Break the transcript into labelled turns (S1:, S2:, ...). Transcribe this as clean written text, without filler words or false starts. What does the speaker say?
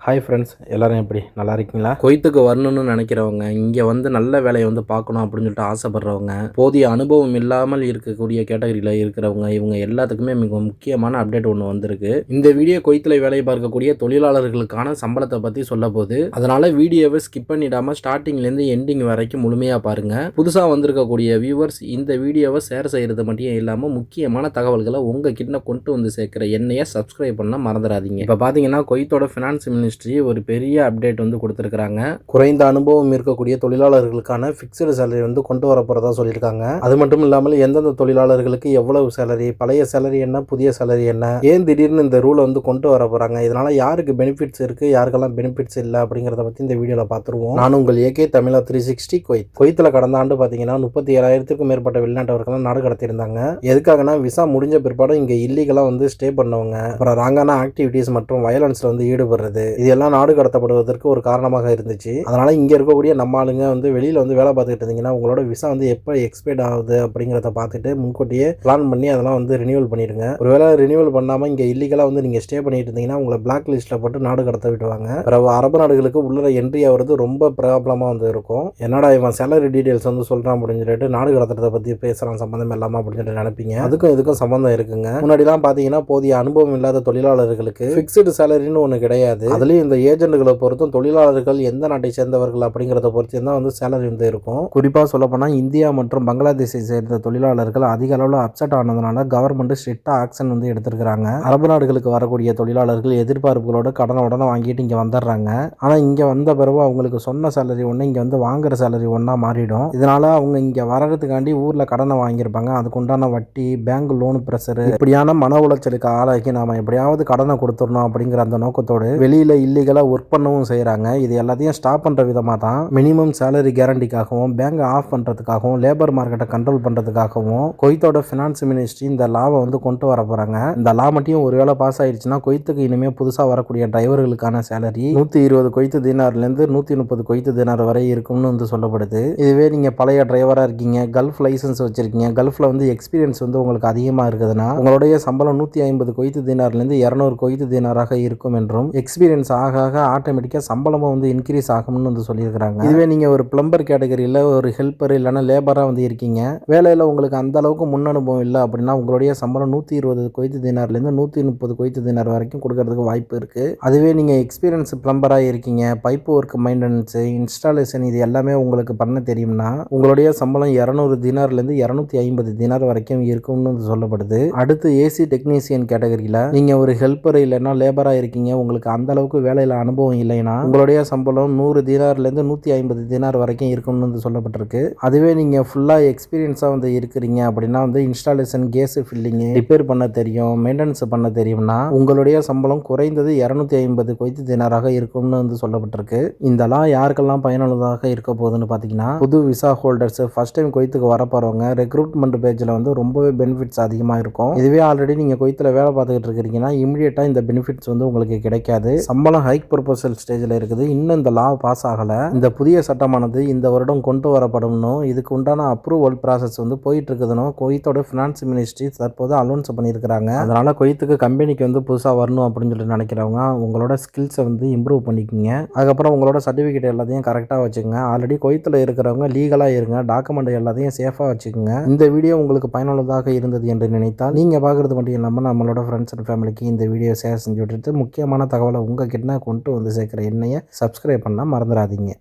S1: Hi friends, எல்லோரும் எப்படி நல்லா இருக்கீங்களா? குவைத்துக்கு வரணும்னு நினைக்கிறவங்க, இங்கே வந்து நல்ல வேலையை வந்து பார்க்கணும் அப்படின்னு சொல்லிட்டு ஆசைப்படுறவங்க, போதிய அனுபவம் இல்லாமல் இருக்கக்கூடிய கேட்டகரியில் இருக்கிறவங்க, இவங்க எல்லாத்துக்குமே மிக முக்கியமான அப்டேட் ஒன்று வந்திருக்கு. இந்த வீடியோ குவைத்தில் வேலை பார்க்கக்கூடிய தொழிலாளர்களுக்கான சம்பளத்தை பற்றி சொல்ல போது, அதனால வீடியோவை ஸ்கிப் பண்ணிடாமல் ஸ்டார்டிங்லேருந்து எண்டிங் வரைக்கும் முழுமையாக பாருங்கள். புதுசாக வந்திருக்கக்கூடிய வியூவர்ஸ் இந்த வீடியோவை ஷேர் செய்கிறது மட்டும் இல்லாமல் முக்கியமான தகவல்களை உங்கள் கிட்ட கொண்டு வந்து சேர்க்குற என்னையை சப்ஸ்கிரைப் பண்ண மறந்துடாதீங்க. இப்போ பார்த்தீங்கன்னா குவைத்தோட ஃபினான்ஸ் மினிஸ்ட்ரி ஒரு பெரிய அப்டேட் வந்து கொடுத்திருக்காங்க. குறைந்த அனுபவம் இருக்கக்கூடிய தொழிலாளர்களுக்கான ஃபிக்ஸ்டு சேலரி வந்து கொண்டு வர போறதா சொல்லியிருக்காங்க. அது மட்டும் இல்லாமல் எந்தெந்த தொழிலாளர்களுக்கு எவ்வளவு சேலரி, பழைய சேலரி என்ன, புதிய சேலரி என்ன, ஏன் திடீர்னு இந்த ரூலை வந்து கொண்டு வர போறாங்க, இதனால யாருக்கு பெனிஃபிட்ஸ் இருக்கு, யாருக்கெல்லாம் பெனிஃபிட்ஸ் இல்லை அப்படிங்கிறத பத்தி இந்த வீடியோல பார்த்துருவோம். நான் உங்கள் ஏகே தமிழா 360 குவைத்தில் கடந்த ஆண்டு பார்த்தீங்கன்னா 37,000க்கும் மேற்பட்ட வெளிநாட்டவர்கள் நாடு கடத்தியிருந்தாங்க. எதுக்காகனா விசா முடிஞ்ச பிற்பாடு இங்க இல்லீகலா வந்து ஸ்டே பண்ணவங்க, அப்புறம் ராங்கான ஆக்டிவிட்டிஸ் மற்றும் வயலன்ஸ்ல வந்து ஈடுபடுறது, இதெல்லாம் நாடு கடத்தப்படுவதற்கு ஒரு காரணமாக இருந்துச்சு. அதனால இங்க இருக்கக்கூடிய நம்ம ஆளுங்க வந்து வெளியில வந்து வேலை பார்த்துட்டு இருந்தீங்கன்னா உங்களோட விசா வந்து எப்போ எக்ஸ்பைர்ட் ஆகுது அப்படிங்கிறத பார்த்துட்டு முன்கூட்டியே பிளான் பண்ணி அதெல்லாம் வந்து ரினியூவல் பண்ணிடுங்க. ஒருவேளை ரினியூவல் பண்ணாம இங்க இல்லீகலா வந்து நீங்க ஸ்டே பண்ணிட்டு இருந்தீங்கன்னா உங்களை பிளாக் லிஸ்ட்ல போட்டு நாடு கடத்த விடுவாங்க. பிறகு அரபு நாடுகளுக்கு உள்ள என்ட்ரி ஆகிறது ரொம்ப ப்ராப்ளமா வந்து இருக்கும். என்னடா இவன் சேலரி டீடைல்ஸ் வந்து சொல்றான் அப்படின்னு சொல்லிட்டு நாடு கடத்துறதை பத்தி பேசுறான், சம்பந்தம் இல்லாம அப்படின்னு சொல்லிட்டு நினைப்பீங்க. அதுக்கும் இதுக்கும் சம்பந்தம் இருக்குங்க. முன்னாடிலாம் பாத்தீங்கன்னா போதிய அனுபவம் இல்லாத தொழிலாளர்களுக்கு பிக்ஸ்டு சேலரின்னு ஒன்று கிடையாது. அதுலயும் இந்த ஏஜென்ட்களை பொறுத்தும் தொழிலாளர்கள் எந்த நாட்டை சேர்ந்தவர்கள் அப்படிங்கிறத பொறுத்து தான் வந்து சேலரி வந்து இருக்கும். குறிப்பாக சொல்லப்போனால் இந்தியா மற்றும் பங்களாதேஷை சேர்ந்த தொழிலாளர்கள் அதிக அளவில் அப்செட் ஆனதுனால கவர்மெண்ட் ஸ்ட்ரிக்டா ஆக்ஷன் வந்து எடுத்திருக்கிறாங்க. அரபு நாடுகளுக்கு வரக்கூடிய தொழிலாளர்கள் எதிர்பார்ப்புகளோட கடனை உடனே வாங்கிட்டு இங்கே வந்துடுறாங்க. ஆனால் இங்கே வந்த பிறகு அவங்களுக்கு சொன்ன சேலரி ஒன்று இங்கே வந்து வாங்குற சேலரி ஒன்றா மாறிடும். இதனால அவங்க இங்கே வர்றதுக்காண்டி ஊரில் கடனை வாங்கியிருப்பாங்க. அதுக்கு உண்டான வட்டி, பேங்க் லோன் பிரஷர், இப்படியான மன உளைச்சலுக்கு ஆளாக்கி நாம எப்படியாவது கடனை கொடுத்துடணும் அப்படிங்கிற அந்த நோக்கத்தோடு வெளியில இல்லீகலா ஒர்க் பண்ணவும் செய்கிறாங்க. இது எல்லாத்தையும் ஸ்டாப் பண்ணுற விதமாக தான் மினிமம் சேலரி கேரண்டிக்காகவும், பேங்க் ஆஃப் பண்ணுறதுக்காகவும், லேபர் மார்க்கெட்டை கண்ட்ரோல் பண்ணுறதுக்காகவும் குவைத்தோட ஃபினான்ஸ் மினிஸ்ட்ரி இந்த லாவை வந்து கொண்டு வர போகிறாங்க. இந்த லா மட்டும் ஒருவேளை பாஸ் ஆயிடுச்சுன்னா குவைத்துக்கு இனிமேல் புதுசாக வரக்கூடிய டிரைவர்களுக்கான சேலரி 120 குவைத்து தீனார்லேருந்து 130 குவைத்து தீனார் வரை இருக்கும்னு வந்து சொல்லப்படுது. இதுவே நீங்கள் பழைய டிரைவராக இருக்கீங்க, கல்ஃப் லைசன்ஸ் வச்சிருக்கீங்க, கல்ஃபில் வந்து எக்ஸ்பீரியன்ஸ் வந்து உங்களுக்கு அதிகமாக இருக்குதுன்னா உங்களுடைய சம்பளம் 150 குவைத்து தீனார்லேருந்து 200 குவைத்து தீனாராக இருக்கும் என்றும், எக்ஸ்பீரியன்ஸ் ஆக ஆட்டோமேட்டிக்காக சம்பளமும் வந்து இன்க்ரீஸ் ஆகும்னு வந்து சொல்லியிருக்கிறாங்க. இதுவே நீங்கள் ஒரு பிளம்பர் கேட்டகரியில் ஒரு ஹெல்ப்பர் இல்லைனா லேபராக வந்து இருக்கீங்க, வேலையில் உங்களுக்கு அந்த அளவுக்கு முன் அனுபவம் இல்லை அப்படின்னா உங்களுடைய சம்பளம் 120 குவைத்து தீனார்லேருந்து 130 குவைத்து தீனார் வரைக்கும் கொடுக்கறதுக்கு வாய்ப்பு இருக்குது. அதுவே நீங்கள் எக்ஸ்பீரியன்ஸ் பிளம்பராக இருக்கீங்க, பைப் ஒர்க், மெயின்டெனன்ஸ், இன்ஸ்டாலேஷன் இது எல்லாமே உங்களுக்கு பண்ண தெரியும்னா உங்களுடைய சம்பளம் 200 தீனார்லேருந்து 250 தீனார் வரைக்கும் இருக்கும்னு வந்து சொல்லப்படுது. அடுத்து ஏசி டெக்னீசியன் கேட்டகரியில் நீங்கள் ஒரு ஹெல்ப்பர் இல்லைன்னா லேபராக இருக்கீங்க, உங்களுக்கு அந்த அளவுக்கு வேலையில் அனுபவம் இல்லைன்னா உங்களுடைய சம்பளம் 100 தீனார்லேருந்து 150 தீனார் வரைக்கும் இருக்கும்னு வந்து சொல்லப்பட்டிருக்கு. அதுவே நீங்கள் ஃபுல்லாக எக்ஸ்பீரியன்ஸாக வந்து இருக்கிறீங்க அப்படின்னா வந்து இன்ஸ்டாலேஷன், கேஸ் ஃபில்லிங்கு, ரிப்பேர் பண்ண தெரியும், மெயின்டெனன்ஸ் பண்ண தெரியும்னா உங்களுடைய சம்பளம் குறைந்தது 250 குவைத்து தீனாராக இருக்கும்னு வந்து சொல்லப்பட்டிருக்கு. இந்த லா யாருக்கெல்லாம் பயனுள்ளதாக இருக்க போகுதுன்னு பார்த்தீங்கன்னா புது விசா ஹோல்டர்ஸ், ஃபர்ஸ்ட் டைம் குவைத்துக்கு வர போகிறவங்க, ரெக்ரூட்மெண்ட் பேஜில் வந்து ரொம்பவே பெனிஃபிட்ஸ் அதிகமாக இருக்கும். இதுவே ஆல்ரெடி நீங்கள் குவைத்தில் வேலை பார்த்துக்கிட்டு இருக்கிறீங்கன்னா இமீடியட்டாக இந்த பெனிஃபிட்ஸ் வந்து உங்களுக்கு கிடைக்காது. சம்பளம் ஹைக் ப்ரொபோசல் ஸ்டேஜில் இருக்குது. இன்னும் இந்த லா பாஸ் ஆகலை. இந்த புதிய சட்டமானது இந்த வருடம் கொண்டு வரப்படும்னு, இதுக்கு உண்டான அப்ரூவல் ப்ராசஸ் வந்து போயிட்டு இருக்குதுன்னு குவைத்தோட ஃபினான்ஸ் மினிஸ்ட்ரி தற்போது அனௌன்ஸ் பண்ணியிருக்கிறாங்க. அதனால குவைத்துக்கு கம்பெனிக்கு வந்து புதுசாக வரணும் அப்படின்னு சொல்லிட்டு நினைக்கிறவங்க உங்களோட ஸ்கில்ஸை வந்து இம்ப்ரூவ் பண்ணிக்கோங்க. அதுக்கப்புறம் உங்களோட சர்டிஃபிகேட் எல்லாத்தையும் கரெக்டாக வச்சுக்கோங்க. ஆல்ரெடி குவைத்தில் இருக்கிறவங்க லீகலாக இருங்க, டாக்குமெண்ட் எல்லாத்தையும் சேஃபாக வச்சுக்கோங்க. இந்த வீடியோ உங்களுக்கு பயனுள்ளதாக இருந்தது என்று நினைத்தால் நீங்கள் பார்க்குறது மட்டும் இல்லாமல் நம்மளோட ஃப்ரெண்ட்ஸ் அண்ட் ஃபேமிலிக்கு இந்த வீடியோ ஷேர் செஞ்சு விட்டுட்டு முக்கியமான தகவலை உங்கள் கிட்ட கொண்டு வந்து சேர்க்குற என்னைய சப்ஸ்கிரைப் பண்ண மறந்துடாதீங்க.